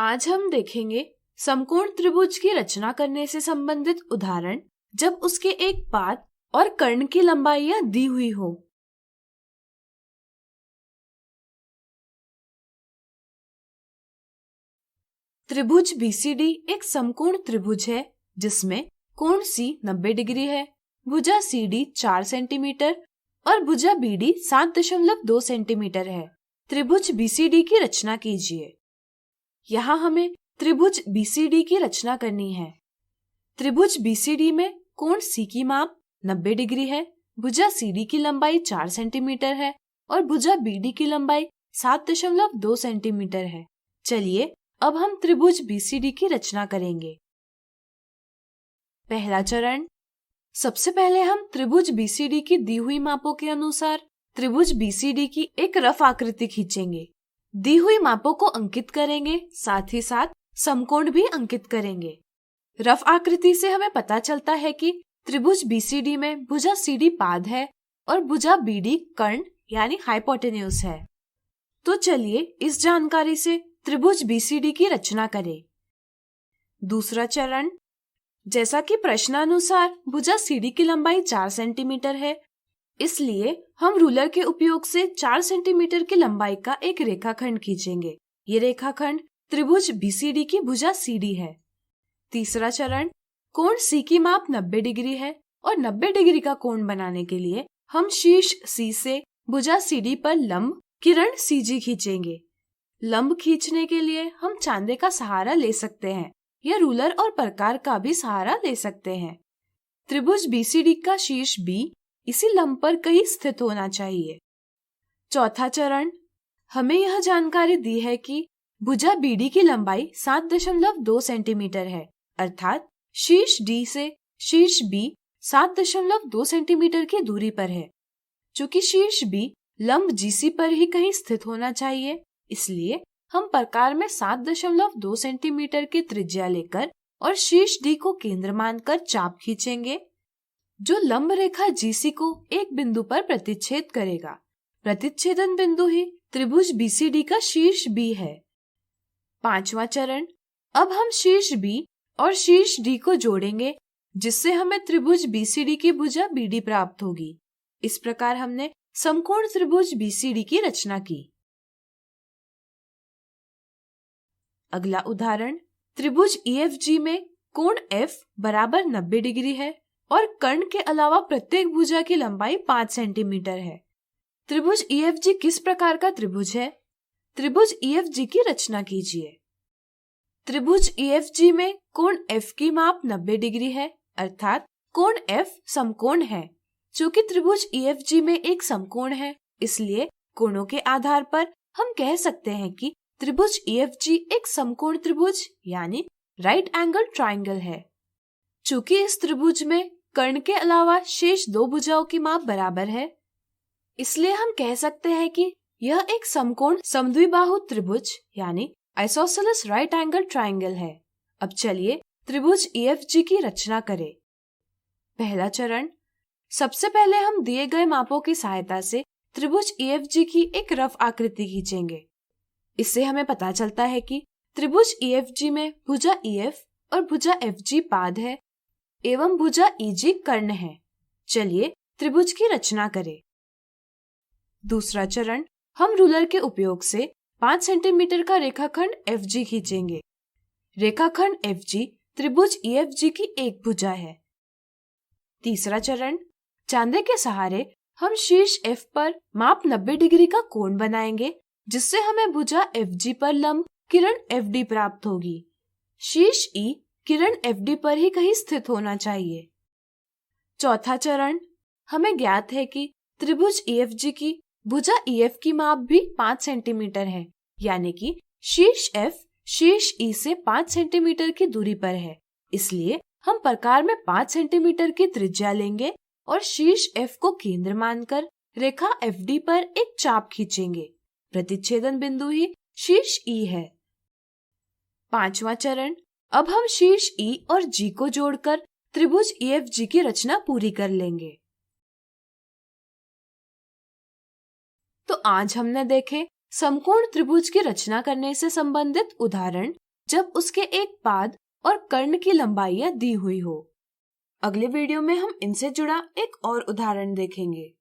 आज हम देखेंगे समकोण त्रिभुज की रचना करने से संबंधित उदाहरण जब उसके एक पाद और कर्ण की लंबाइयां दी हुई हो। त्रिभुज बीसीडी एक समकोण त्रिभुज है जिसमें कोण C 90 डिग्री है, भुजा CD 4 सेंटीमीटर और भुजा BD 7.2 सेंटीमीटर है। त्रिभुज बीसीडी की रचना कीजिए। यहाँ हमें त्रिभुज बीसीडी की रचना करनी है। त्रिभुज बीसीडी में कोण C की माप 90 डिग्री है, भुजा CD की लंबाई 4 सेंटीमीटर है और भुजा BD की लंबाई 7.2 सेंटीमीटर है। चलिए अब हम त्रिभुज बीसीडी की रचना करेंगे। पहला चरण, सबसे पहले हम त्रिभुज बीसीडी की दी हुई मापों के अनुसार त्रिभुज बीसीडी की एक रफ आकृति खींचेंगे। दी हुई मापों को अंकित करेंगे, साथ ही साथ समकोण भी अंकित करेंगे। रफ आकृति से हमें पता चलता है कि त्रिभुज बीसीडी में भुजा CD पाद है और भुजा BD कर्ण यानी हाइपोटेन्यूज है। तो चलिए इस जानकारी से त्रिभुज बीसीडी की रचना करें। दूसरा चरण, जैसा कि प्रश्नानुसार भुजा CD की लंबाई 4 सेंटीमीटर है, इसलिए हम रूलर के उपयोग से 4 सेंटीमीटर की लंबाई का एक रेखाखंड खींचेंगे। ये रेखाखंड त्रिभुज बीसीडी की भुजा CD है। तीसरा चरण, कोण C की माप 90 डिग्री है और 90 डिग्री का कोण बनाने के लिए हम शीर्ष C से भुजा CD पर लंब किरण CG खींचेंगे। लंब खींचने के लिए हम चांदे का सहारा ले सकते हैं या रूलर और प्रकार का भी सहारा ले सकते हैं। त्रिभुज बीसीडी का शीर्ष B इसी लंब पर कहीं स्थित होना चाहिए। चौथा चरण, हमें यह जानकारी दी है कि भुजा BD की लंबाई 7.2 सेंटीमीटर है, अर्थात शीर्ष D से शीर्ष B 7.2 सेंटीमीटर की दूरी पर है। चूंकि शीर्ष B लंब GC पर ही कहीं स्थित होना चाहिए, इसलिए हम प्रकार में 7.2 सेंटीमीटर की त्रिज्या लेकर और शीर्ष D को केंद्र मानकर चाप खींचेंगे, जो लंब रेखा GC को एक बिंदु पर प्रतिच्छेद करेगा। प्रतिच्छेदन बिंदु ही त्रिभुज बीसीडी का शीर्ष B है। पांचवा चरण, अब हम शीर्ष B और शीर्ष D को जोड़ेंगे, जिससे हमें त्रिभुज बीसीडी की भुजा BD प्राप्त होगी। इस प्रकार हमने समकोण त्रिभुज बीसीडी की रचना की। अगला उदाहरण, त्रिभुज EFG में कोण F बराबर 90 डिग्री है और कर्ण के अलावा प्रत्येक भुजा की लंबाई 5 सेंटीमीटर है। त्रिभुज EFG किस प्रकार का त्रिभुज है? त्रिभुज EFG की रचना कीजिए। त्रिभुज EFG में कोण F की माप 90 डिग्री है, अर्थात कोण F समकोण है। चूंकि त्रिभुज EFG में एक समकोण है, इसलिए कोणों के आधार पर हम कह सकते हैं कि त्रिभुज EFG एक समकोण त्रिभुज यानी राइट एंगल ट्राइंगल है। चूंकि इस त्रिभुज में कर्ण के अलावा शेष दो भुजाओं की माप बराबर है, इसलिए हम कह सकते हैं कि यह एक समकोण समद्विबाहु त्रिभुज यानी आइसोसेलेस राइट एंगल ट्राइंगल है। अब चलिए त्रिभुज EFG की रचना करें। पहला चरण, सबसे पहले हम दिए गए मापों की सहायता से त्रिभुज EFG की एक रफ आकृति खींचेंगे। इससे हमें पता चलता है कि त्रिभुज EFG में भुजा EF और भुजा FG पाद है एवं भुजा EG कर्ण है। चलिए त्रिभुज की रचना करें। दूसरा चरण, हम रूलर के उपयोग से 5 सेंटीमीटर का रेखाखंड FG खींचेंगे। रेखाखंड FG त्रिभुज EFG की एक भुजा है। तीसरा चरण, चांदे के सहारे हम शीर्ष F पर माप 90 डिग्री का कोण बनाएंगे, जिससे हमें भुजा FG पर लंब किरण FD प्राप्त होगी। शीर्ष E किरण FD पर ही कहीं स्थित होना चाहिए। चौथा चरण, हमें ज्ञात है कि त्रिभुज EFG की भुजा EF की माप भी 5 सेंटीमीटर है, यानी कि शीर्ष F शीर्ष E से 5 सेंटीमीटर की दूरी पर है। इसलिए हम प्रकार में 5 सेंटीमीटर की त्रिज्या लेंगे और शीर्ष F को केंद्र मानकर रेखा FD पर एक चाप खींचेंगे। प्रतिच्छेदन बिंदु ही शीर्ष E है। पांचवा चरण, अब हम शीर्ष E और G को जोड़कर त्रिभुज EFG की रचना पूरी कर लेंगे। तो आज हमने देखे समकोण त्रिभुज की रचना करने से संबंधित उदाहरण जब उसके एक पाद और कर्ण की लंबाइयां दी हुई हो। अगले वीडियो में हम इनसे जुड़ा एक और उदाहरण देखेंगे।